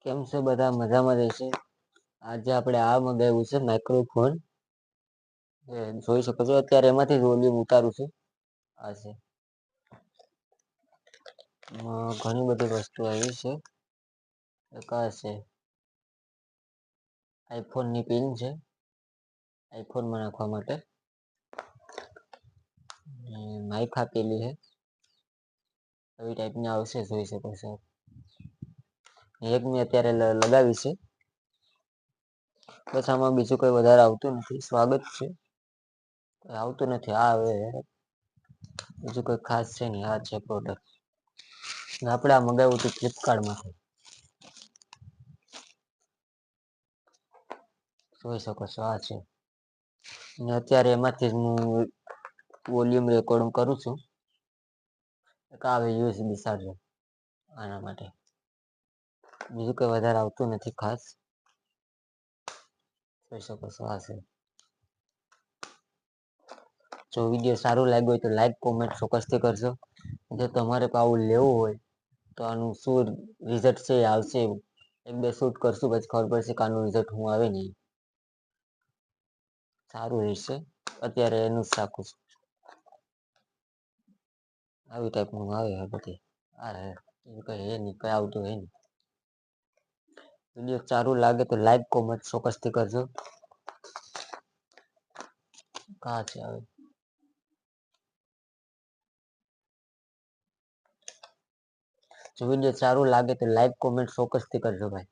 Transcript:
કેમ છે બધા મજામાં રહેશે? આજે આપણે આ મંગાવ્યું છે માઇક્રોફોન. જોઈ શકો છો અત્યારે એમાંથી જ વોલ્યુમ ઉતારું છું. આ છે ઘણી બધી વસ્તુ આવી છે. એક આ છે આઈફોન ની પિન છે, આઈફોનમાં નાખવા માટે. માઇક આપેલી છે, આવી ટાઈપની આવશે, જોઈ શકો છો. એક મેં અત્યારે લગાવી છે. બસ આમાં બીજું કોઈ વધારે આવતું નથી. સ્વાગત છે, આવતું નથી. આ હવે બીજું કોઈ ખાસ છે નહી. આ છે પ્રોડક્ટ. આપણે આ મગાવ્યું હતું ફ્લિપકાર્ટમાંથી. જોઈ શકો છો આ છે. અત્યારે એમાંથી હું વોલ્યુમ રેકોર્ડિંગ કરું છું. આવે યુએસબી ચાર્જર આના માટે. બીજું કઈ વધારે આવતું નથી ખાસ. જોઈ શકો છો આ છે. જો વિડીયો સારું લાગ્યું હોય તો લાઈક કોમેન્ટ ચોક્કસથી કરજો. જો તમારે આવું લેવું હોય તો આનું શું રિઝલ્ટ છે એ આવશે. એક બે શૂટ કરશું પછી ખબર પડશે કે આનું રિઝલ્ટ હું આવે નહીં. સારું રહેશે. અત્યારે એનું જ રાખું છું. આવી ટાઈપનું આવે બધી. કઈ હે નહીં, કઈ આવતું હે નહીં. વિડીયો સારું લાગે તો લાઈક કોમેન્ટ ચોક્કસથી કરજો. કા છે હવે જો વિડીયો સારું લાગે તો લાઈક કોમેન્ટ ચોક્કસથી કરજો ભાઈ.